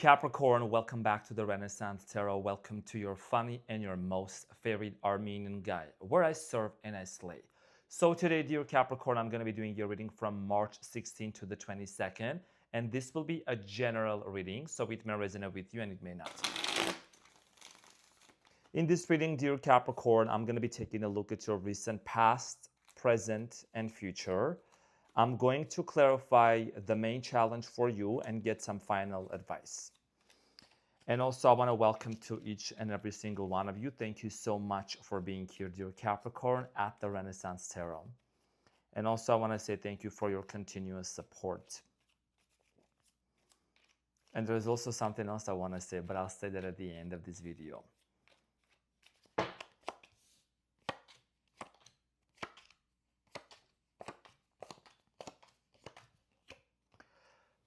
Capricorn, welcome back to the Renaissance Tarot. Welcome to your funny and your most favorite Armenian guy, where I serve and I slay. So today, dear Capricorn, I'm going to be doing your reading from March 16th to the 22nd. And this will be a general reading, so it may resonate with you and it may not. In this reading, dear Capricorn, I'm going to be taking a look at your recent past, present, and future. I'm going to clarify the main challenge for you and get some final advice. And also, I want to welcome to each and every single one of you. Thank you so much for being here, dear Capricorn, at the Renaissance Tarot. And also, I want to say thank you for your continuous support. And there's also something else I want to say, but I'll say that at the end of this video.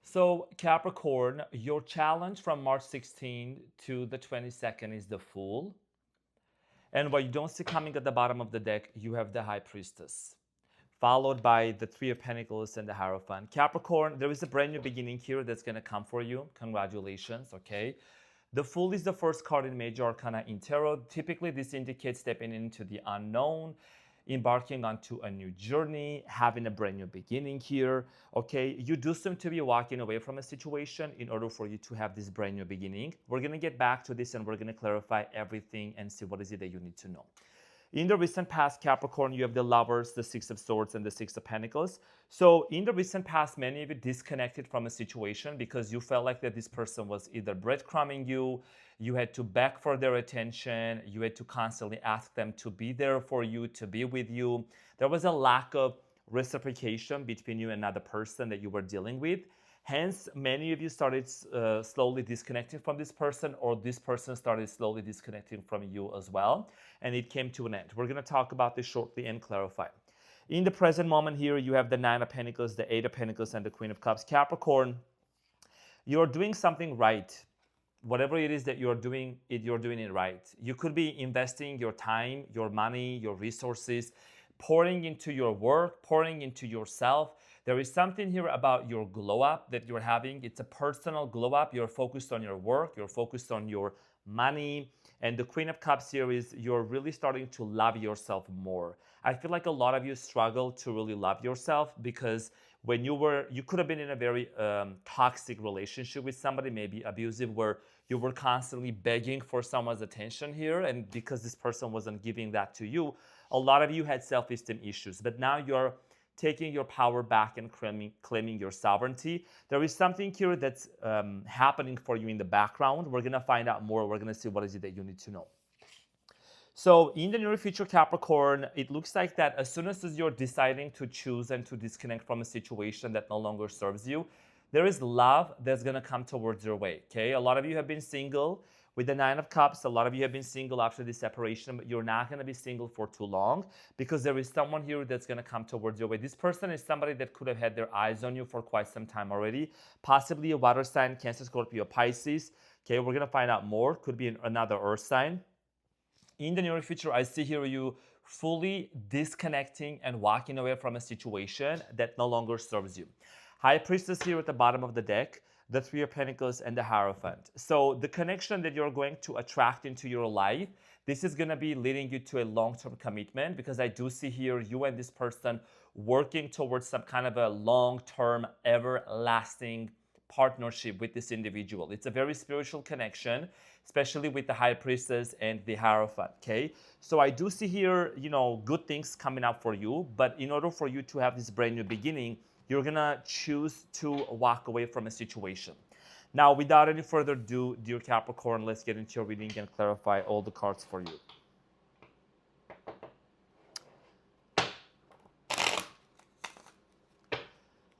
So Capricorn, your challenge from March 16 to the 22nd is the Fool. And what you don't see coming at the bottom of the deck, you have the High Priestess, followed by the Three of Pentacles and the Hierophant. Capricorn, there is a brand new beginning here that's going to come for you. Congratulations, okay? The Fool is the first card in Major Arcana in Tarot. Typically, this indicates stepping into the unknown, embarking onto a new journey, having a brand new beginning here, okay? You do seem to be walking away from a situation in order for you to have this brand new beginning. We're going to get back to this and we're going to clarify everything and see what is it that you need to know. In the recent past, Capricorn, you have the Lovers, the Six of Swords, and the Six of Pentacles. So in the recent past, many of you disconnected from a situation because you felt like that this person was either breadcrumbing you, you had to beg for their attention, you had to constantly ask them to be there for you, to be with you. There was a lack of reciprocation between you and another person that you were dealing with. Hence, many of you started slowly disconnecting from this person, or this person started slowly disconnecting from you as well, and it came to an end. We're going to talk about this shortly and clarify. In the present moment here, you have the Nine of Pentacles, the Eight of Pentacles, and the Queen of Cups. Capricorn, you're doing something right. Whatever it is that you're doing it right. You could be investing your time, your money, your resources, pouring into your work, pouring into yourself. There is something here about your glow up that you're having. It's a personal glow up. You're focused on your work, you're focused on your money. And the Queen of Cups here is you're really starting to love yourself more. I feel like a lot of you struggle to really love yourself because when you could have been in a very toxic relationship with somebody, maybe abusive, where you were constantly begging for someone's attention here. And because this person wasn't giving that to you, a lot of you had self-esteem issues. But now you're taking your power back and claiming your sovereignty. There is something here that's happening for you in the background. We're going to find out more. We're going to see what is it that you need to know. So in the near future, Capricorn, it looks like that as soon as you're deciding to choose and to disconnect from a situation that no longer serves you, there is love that's going to come towards your way, okay? A lot of you have been single with the Nine of Cups. A lot of you have been single after this separation, but you're not going to be single for too long because there is someone here that's going to come towards your way. This person is somebody that could have had their eyes on you for quite some time already, possibly a water sign, Cancer, Scorpio, Pisces. Okay, we're going to find out more. Could be another earth sign. In the near future, I see here you fully disconnecting and walking away from a situation that no longer serves you. High Priestess here at the bottom of the deck, the Three of Pentacles, and the Hierophant. So the connection that you're going to attract into your life, this is going to be leading you to a long-term commitment, because I do see here you and this person working towards some kind of a long-term, everlasting partnership with this individual. It's a very spiritual connection, especially with the High Priestess and the Hierophant, okay? So I do see here, good things coming up for you, but in order for you to have this brand new beginning, you're gonna choose to walk away from a situation. Now, without any further ado, dear Capricorn, let's get into your reading and clarify all the cards for you.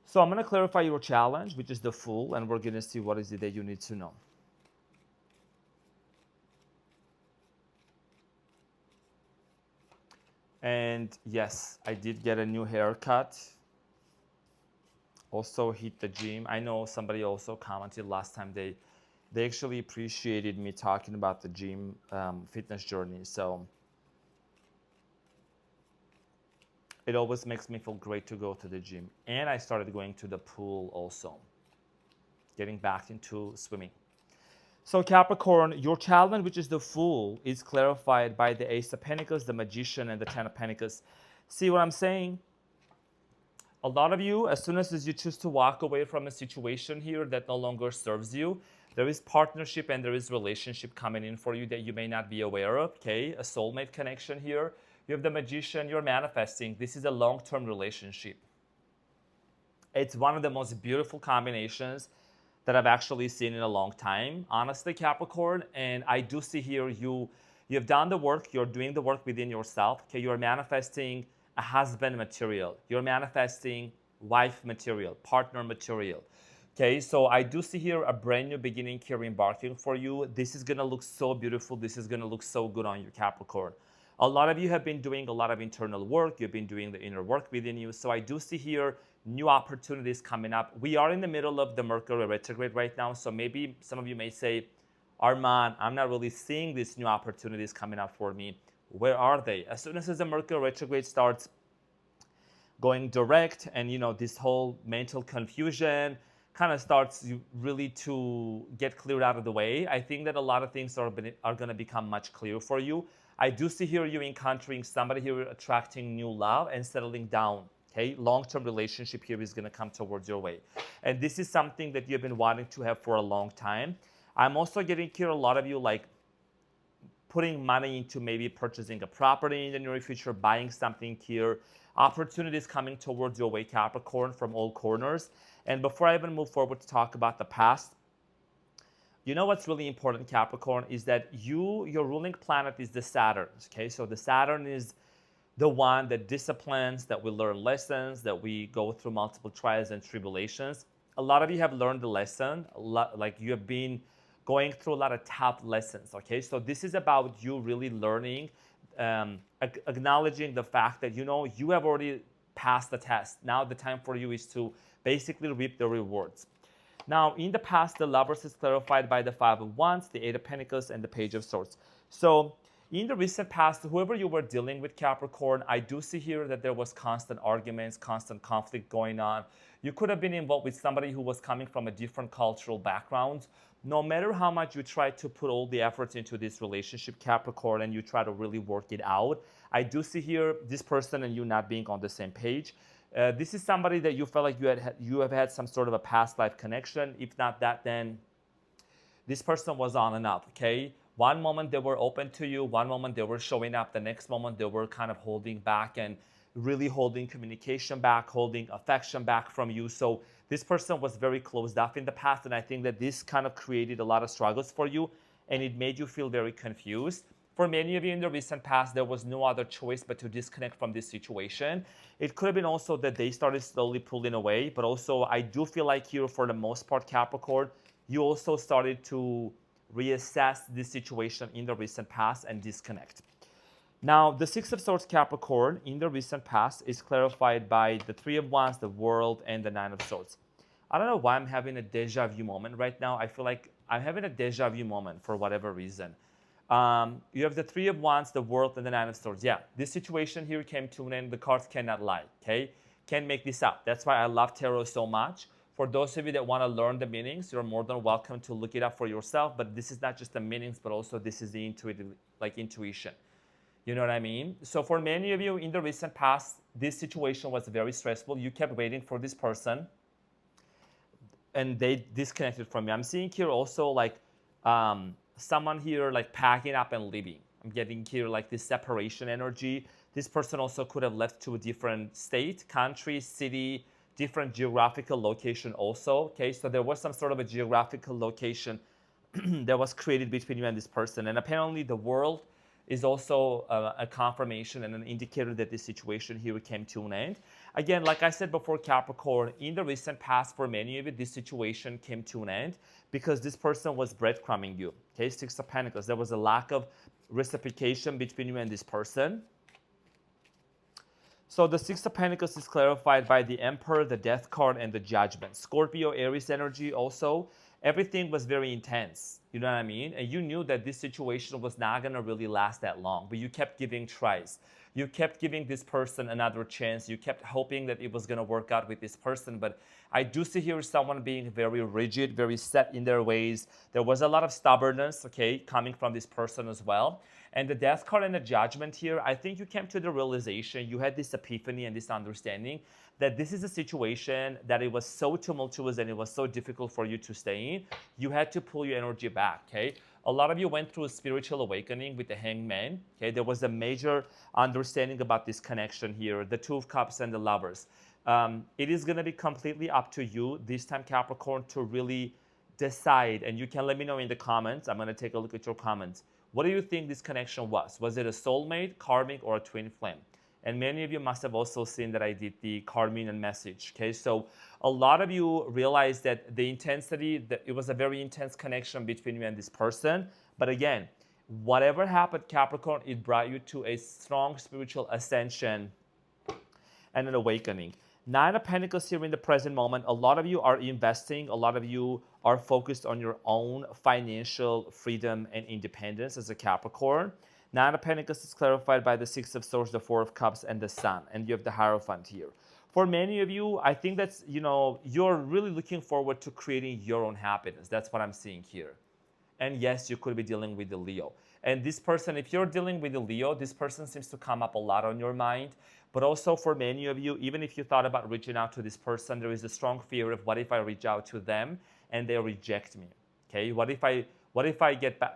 So I'm going to clarify your challenge, which is the Fool, and we're going to see what is it that you need to know. And yes, I did get a new haircut. Also hit the gym. I know somebody also commented last time they actually appreciated me talking about the gym fitness journey. So it always makes me feel great to go to the gym. And I started going to the pool also, getting back into swimming. So Capricorn, your challenge, which is the Fool, is clarified by the Ace of Pentacles, the Magician, and the Ten of Pentacles. See what I'm saying? A lot of you, as soon as you choose to walk away from a situation here that no longer serves you, there is partnership and there is relationship coming in for you that you may not be aware of, okay? A soulmate connection here. You have the Magician, you're manifesting. This is a long-term relationship. It's one of the most beautiful combinations that I've actually seen in a long time, honestly, Capricorn. And I do see here you've done the work, you're doing the work within yourself. Okay, you're manifesting a husband material, you're manifesting wife material, partner material. Okay, so I do see here a brand new beginning here embarking for you. This is gonna look so beautiful. This is gonna look so good on you, Capricorn. A lot of you have been doing a lot of internal work. You've been doing the inner work within you. So I do see here new opportunities coming up. We are in the middle of the Mercury retrograde right now. So maybe some of you may say, Arman, I'm not really seeing these new opportunities coming up for me. Where are they? As soon as the Mercury retrograde starts going direct and this whole mental confusion kind of starts really to get cleared out of the way, I think that a lot of things are going to become much clearer for you. I do see here you encountering somebody here attracting new love and settling down. Okay, long-term relationship here is going to come towards your way. And this is something that you've been wanting to have for a long time. I'm also getting here a lot of you like putting money into maybe purchasing a property in the near future, buying something here. Opportunities coming towards your way, Capricorn, from all corners. And before I even move forward to talk about the past, you know what's really important, Capricorn, is that your ruling planet is the Saturn. Okay, so the Saturn is the one that disciplines, that we learn lessons, that we go through multiple trials and tribulations. A lot of you have learned the lesson, like you have been going through a lot of tough lessons, okay? So this is about you really learning, acknowledging the fact that, you have already passed the test. Now the time for you is to basically reap the rewards. Now, in the past, the Lovers is clarified by the Five of Wands, the Eight of Pentacles, and the Page of Swords. So in the recent past, whoever you were dealing with, Capricorn, I do see here that there was constant arguments, constant conflict going on. You could have been involved with somebody who was coming from a different cultural background. No matter how much you try to put all the efforts into this relationship, Capricorn, and you try to really work it out, I do see here this person and you not being on the same page. This is somebody that you felt like you have had some sort of a past life connection. If not that, then this person was on and off, okay? One moment they were open to you, one moment they were showing up, the next moment they were kind of holding back and really holding communication back, holding affection back from you. So this person was very closed off in the past, and I think that this kind of created a lot of struggles for you, and it made you feel very confused. For many of you in the recent past, there was no other choice but to disconnect from this situation. It could have been also that they started slowly pulling away, but also I do feel like here, for the most part, Capricorn, you also started to reassess this situation in the recent past and disconnect. Now, the Six of Swords, Capricorn, in the recent past is clarified by the Three of Wands, the World, and the Nine of Swords. I don't know why I'm having a deja vu moment right now. I feel like I'm having a deja vu moment for whatever reason. You have the Three of Wands, the World, and the Nine of Swords. Yeah, this situation here came to an end. The cards cannot lie, okay? Can't make this up. That's why I love tarot so much. For those of you that want to learn the meanings, you're more than welcome to look it up for yourself. But this is not just the meanings, but also this is the intuition. You know what I mean? So for many of you in the recent past, this situation was very stressful. You kept waiting for this person, and they disconnected from you. I'm seeing here also like someone here like packing up and leaving. I'm getting here like this separation energy. This person also could have left to a different state, country, city, different geographical location also, okay? So there was some sort of a geographical location that was created between you and this person. And apparently the World is also a confirmation and an indicator that this situation here came to an end. Again, like I said before, Capricorn, in the recent past, for many of you, this situation came to an end because this person was breadcrumbing you, okay? Six of Pentacles. There was a lack of reciprocation between you and this person. So the Six of Pentacles is clarified by the Emperor, the Death card, and the Judgment. Scorpio, Aries energy also. Everything was very intense. You know what I mean? And you knew that this situation was not going to really last that long, but you kept giving tries. You kept giving this person another chance. You kept hoping that it was going to work out with this person. But I do see here someone being very rigid, very set in their ways. There was a lot of stubbornness, okay, coming from this person as well. And the death card and the judgment here, I think you came to the realization, you had this epiphany and this understanding that this is a situation that it was so tumultuous and it was so difficult for you to stay in. You had to pull your energy back, okay? A lot of you went through a spiritual awakening with the Hanged Man, okay? There was a major understanding about this connection here, the Two of Cups and the Lovers. It is going to be completely up to you this time, Capricorn, to really decide, and you can let me know in the comments. I'm going to take a look at your comments. What do you think this connection was? Was it a soulmate, karmic, or a twin flame? And many of you must have also seen that I did the Carmenian message, okay? So a lot of you realized that the intensity, that it was a very intense connection between you and this person. But again, whatever happened, Capricorn, it brought you to a strong spiritual ascension and an awakening. Nine of Pentacles here in the present moment. A lot of you are investing. A lot of you are focused on your own financial freedom and independence as a Capricorn. Nine of Pentacles is clarified by the Six of Swords, the Four of Cups, and the Sun. And you have the Hierophant here. For many of you, I think that's, you're really looking forward to creating your own happiness. That's what I'm seeing here. And yes, you could be dealing with the Leo. And this person, if you're dealing with the Leo, this person seems to come up a lot on your mind. But also for many of you, even if you thought about reaching out to this person, there is a strong fear of what if I reach out to them and they reject me? Okay, what if I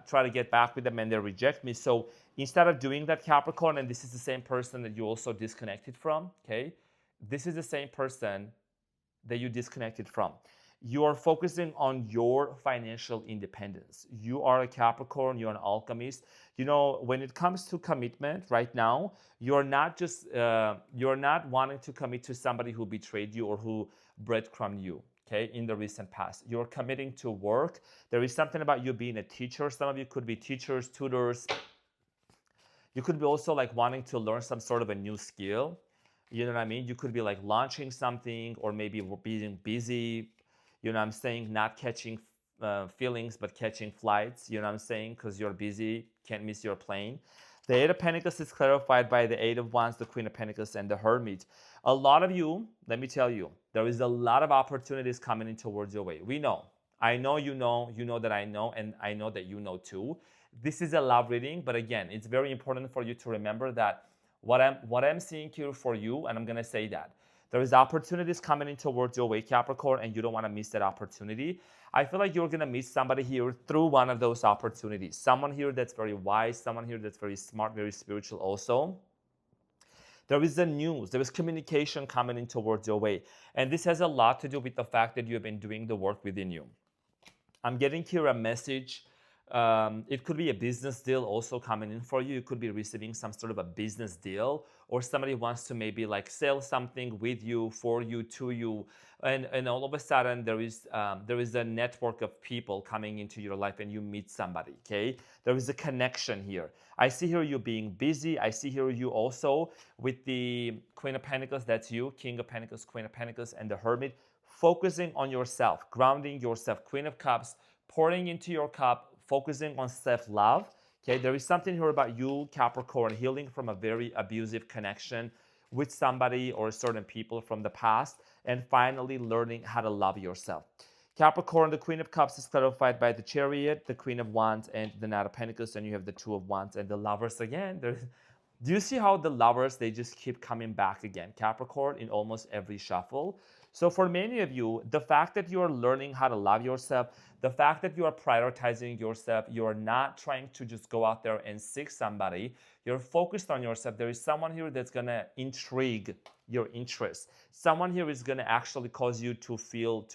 try to get back with them and they reject me? So instead of doing that, Capricorn, and this is the same person that you also disconnected from, okay? This is the same person that you disconnected from. You are focusing on your financial independence. You are a Capricorn, you're an alchemist. When it comes to commitment right now, you're not wanting to commit to somebody who betrayed you or who breadcrumbed you, okay, in the recent past. You're committing to work. There is something about you being a teacher. Some of you could be teachers, tutors. You could be also like wanting to learn some sort of a new skill. You know what I mean? You could be like launching something or maybe being busy. You know what I'm saying? Not catching feelings, but catching flights. You know what I'm saying? Because you're busy, can't miss your plane. The Eight of Pentacles is clarified by the Eight of Wands, the Queen of Pentacles, and the Hermit. A lot of you, let me tell you, there is a lot of opportunities coming in towards your way. We know. I know you know that I know, and I know that you know too. This is a love reading, but again, it's very important for you to remember that what I'm seeing here for you, and I'm going to say that there is opportunities coming in towards your way, Capricorn, and you don't want to miss that opportunity. I feel like you're going to meet somebody here through one of those opportunities. Someone here that's very wise, someone here that's very smart, very spiritual also. There is the news, there is communication coming in towards your way. And this has a lot to do with the fact that you have been doing the work within you. I'm getting here a message. It could be a business deal also coming in for you. You could be receiving some sort of a business deal, or somebody wants to maybe like sell something with you, for you, to you, and all of a sudden there is a network of people coming into your life and you meet somebody. Okay, there is a connection here. I see here you being busy. I see here you also with the Queen of Pentacles. That's you, King of Pentacles, Queen of Pentacles, and the Hermit, focusing on yourself, grounding yourself. Queen of Cups, pouring into your cup, focusing on self-love. Okay, there is something here about you, Capricorn, healing from a very abusive connection with somebody or certain people from the past, and finally learning how to love yourself. Capricorn, the Queen of Cups is clarified by the Chariot, the Queen of Wands, and the Knight of Pentacles, and you have the Two of Wands and the Lovers again. Do you see how the Lovers, they just keep coming back again, Capricorn, in almost every shuffle? So for many of you, the fact that you are learning how to love yourself, the fact that you are prioritizing yourself, you are not trying to just go out there and seek somebody, you're focused on yourself. There is someone here that's going to intrigue your interest. Someone here is going to actually cause you to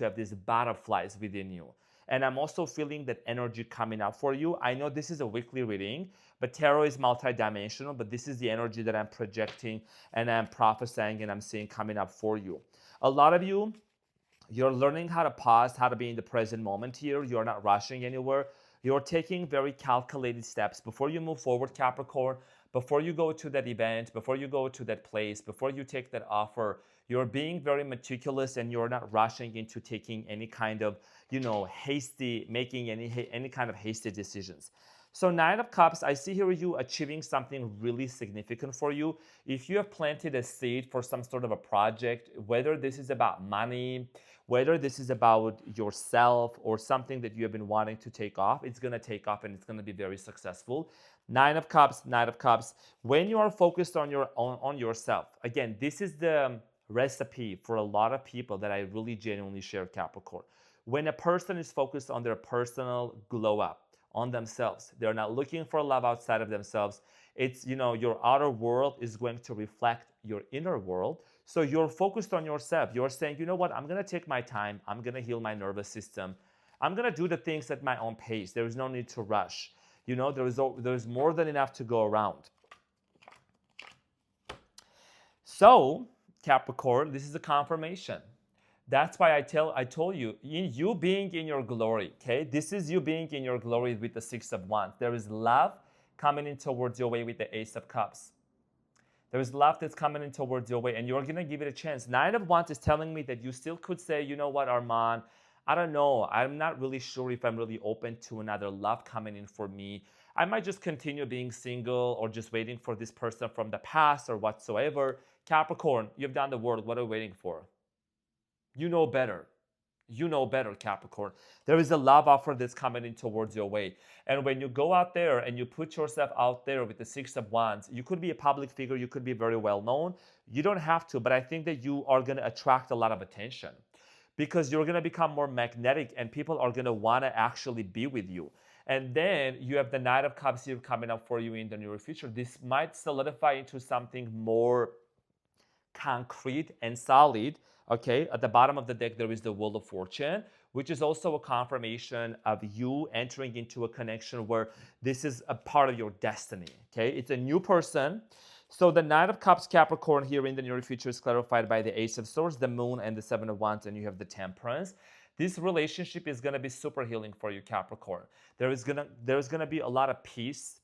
have these butterflies within you. And I'm also feeling that energy coming up for you. I know this is a weekly reading, but tarot is multidimensional, but this is the energy that I'm projecting and I'm prophesying and I'm seeing coming up for you. A lot of you, you're learning how to pause, how to be in the present moment here. You're not rushing anywhere. You're taking very calculated steps before you move forward, Capricorn. Before you go to that event, before you go to that place, before you take that offer, You're being very meticulous and you're not rushing into taking any kind of, making any kind of hasty decisions. So Nine of Cups, I see here you achieving something really significant for you. If you have planted a seed for some sort of a project, whether this is about money, whether this is about yourself or something that you have been wanting to take off, it's going to take off and it's going to be very successful. Nine of Cups, Nine of Cups. When you are focused on yourself, again, this is the recipe for a lot of people that I really genuinely share, Capricorn. When a person is focused on their personal glow up, on themselves, they're not looking for love outside of themselves. It's, your outer world is going to reflect your inner world. So you're focused on yourself. You're saying, you know what, I'm going to take my time. I'm going to heal my nervous system. I'm going to do the things at my own pace. There is no need to rush. There's more than enough to go around. So, Capricorn, this is a confirmation. That's why I told you, you being in your glory, okay? This is you being in your glory with the Six of Wands. There is love coming in towards your way with the Ace of Cups. There is love that's coming in towards your way, and you're going to give it a chance. Nine of Wands is telling me that you still could say, you know what, Arman, I don't know. I'm not really sure if I'm really open to another love coming in for me. I might just continue being single or just waiting for this person from the past or whatsoever. Capricorn, you've done the work. What are you waiting for? You know better. You know better, Capricorn. There is a love offer that's coming in towards your way. And when you go out there and you put yourself out there with the Six of Wands, you could be a public figure, you could be very well known. You don't have to, but I think that you are going to attract a lot of attention because you're going to become more magnetic and people are going to want to actually be with you. And then you have the Knight of Cups here coming up for you in the near future. This might solidify into something more concrete and solid. Okay, at the bottom of the deck, there is the Wheel of Fortune, which is also a confirmation of you entering into a connection where this is a part of your destiny. Okay, it's a new person. So the Knight of Cups, Capricorn, here in the near future is clarified by the Ace of Swords, the Moon, and the Seven of Wands, and you have the Temperance. This relationship is going to be super healing for you, Capricorn. There's gonna be a lot of peace.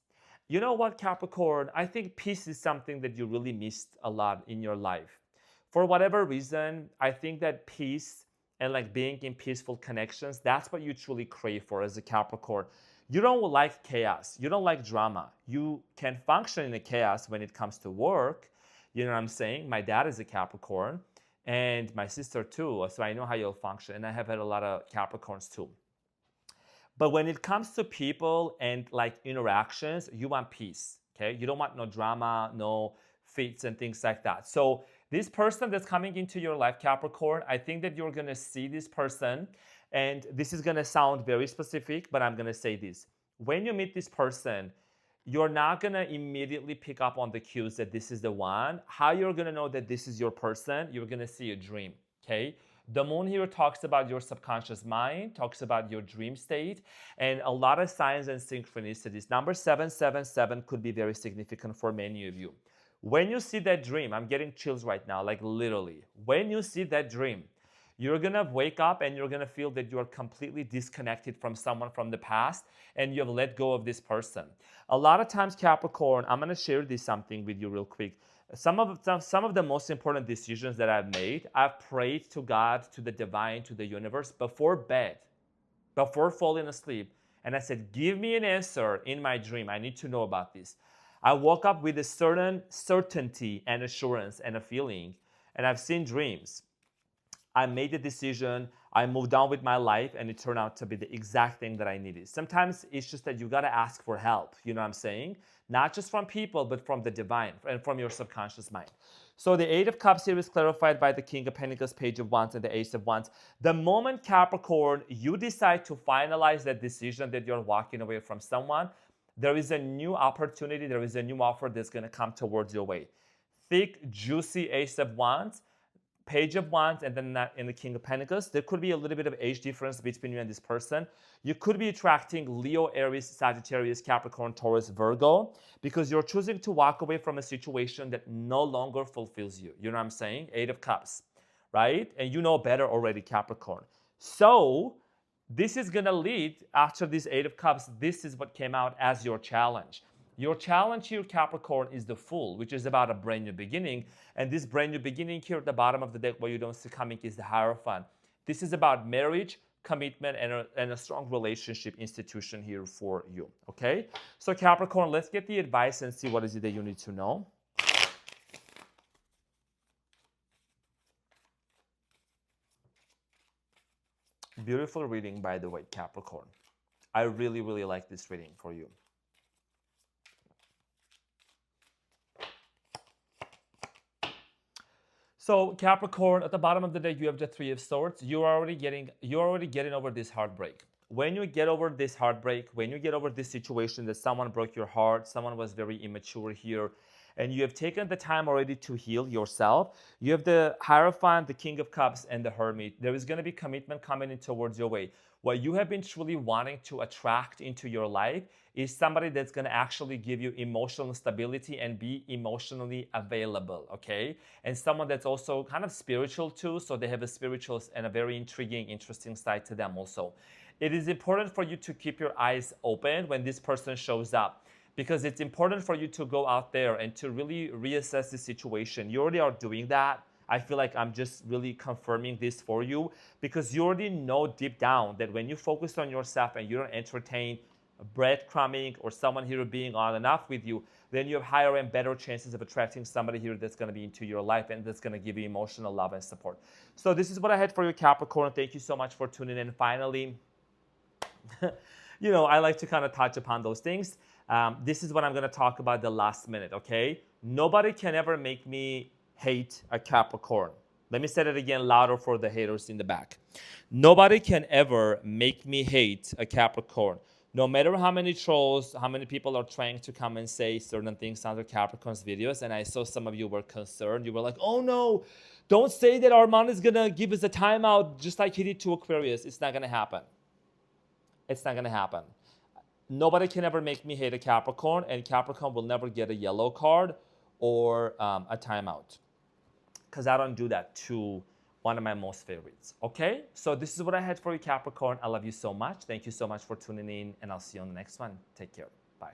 You know what, Capricorn? I think peace is something that you really missed a lot in your life. For whatever reason, I think that peace and like being in peaceful connections, that's what you truly crave for as a Capricorn. You don't like chaos. You don't like drama. You can function in the chaos when it comes to work. You know what I'm saying? My dad is a Capricorn and my sister too. So I know how you'll function. And I have had a lot of Capricorns too. But when it comes to people and like interactions, you want peace, okay? You don't want no drama, no fits and things like that. So this person that's coming into your life, Capricorn, I think that you're going to see this person, and this is going to sound very specific, but I'm going to say this. When you meet this person, you're not going to immediately pick up on the cues that this is the one. How you're going to know that this is your person? You're going to see a dream, okay? The moon here talks about your subconscious mind, talks about your dream state, and a lot of signs and synchronicities. Number 777 could be very significant for many of you. When you see that dream, I'm getting chills right now, like literally. When you see that dream, you're going to wake up and you're going to feel that you're completely disconnected from someone from the past and you have let go of this person. A lot of times, Capricorn, I'm going to share this something with you real quick. Some of the most important decisions that I've made, I've prayed to God, to the divine, to the universe before bed, before falling asleep. And I said, give me an answer in my dream. I need to know about this. I woke up with a certain certainty and assurance and a feeling, and I've seen dreams. I made a decision, I moved on with my life, and it turned out to be the exact thing that I needed. Sometimes it's just that you gotta ask for help, you know what I'm saying? Not just from people, but from the divine and from your subconscious mind. So the Eight of Cups here is clarified by the King of Pentacles, Page of Wands, and the Ace of Wands. The moment, Capricorn, you decide to finalize that decision that you're walking away from someone, there is a new opportunity, there is a new offer that's going to come towards your way. Thick, juicy Ace of Wands, Page of Wands, and then in the King of Pentacles. There could be a little bit of age difference between you and this person. You could be attracting Leo, Aries, Sagittarius, Capricorn, Taurus, Virgo, because you're choosing to walk away from a situation that no longer fulfills you. You know what I'm saying? Eight of Cups, right? And you know better already, Capricorn. So this is going to lead, after this Eight of Cups, this is what came out as your challenge. Your challenge here, Capricorn, is the Fool, which is about a brand new beginning. And this brand new beginning here at the bottom of the deck, what you don't see coming, is the Hierophant. This is about marriage, commitment, and a strong relationship institution here for you, okay? So Capricorn, let's get the advice and see what is it that you need to know. Beautiful reading, by the way, Capricorn. I really, really like this reading for you. So Capricorn, at the bottom of the deck, you have the Three of Swords. You're already getting over this heartbreak. When you get over this heartbreak, when you get over this situation that someone broke your heart, someone was very immature here, and you have taken the time already to heal yourself, you have the Hierophant, the King of Cups, and the Hermit. There is going to be commitment coming in towards your way. What you have been truly wanting to attract into your life is somebody that's going to actually give you emotional stability and be emotionally available, okay? And someone that's also kind of spiritual too, so they have a spiritual and a very intriguing, interesting side to them also. It is important for you to keep your eyes open when this person shows up, because it's important for you to go out there and to really reassess the situation. You already are doing that. I feel like I'm just really confirming this for you, because you already know deep down that when you focus on yourself and you don't entertain breadcrumbing or someone here being on and off with you, then you have higher and better chances of attracting somebody here that's going to be into your life and that's going to give you emotional love and support. So this is what I had for you, Capricorn. Thank you so much for tuning in. Finally, I like to kind of touch upon those things. This is what I'm going to talk about the last minute, okay? Nobody can ever make me hate a Capricorn. Let me say it again louder for the haters in the back. Nobody can ever make me hate a Capricorn. No matter how many trolls, how many people are trying to come and say certain things under Capricorn's videos, and I saw some of you were concerned. You were like, oh no, don't say that Arman is going to give us a timeout just like he did to Aquarius. It's not going to happen. It's not going to happen. Nobody can ever make me hate a Capricorn, and Capricorn will never get a yellow card or a timeout, because I don't do that to one of my most favorites. Okay, so this is what I had for you, Capricorn. I love you so much. Thank you so much for tuning in, and I'll see you on the next one. Take care. Bye.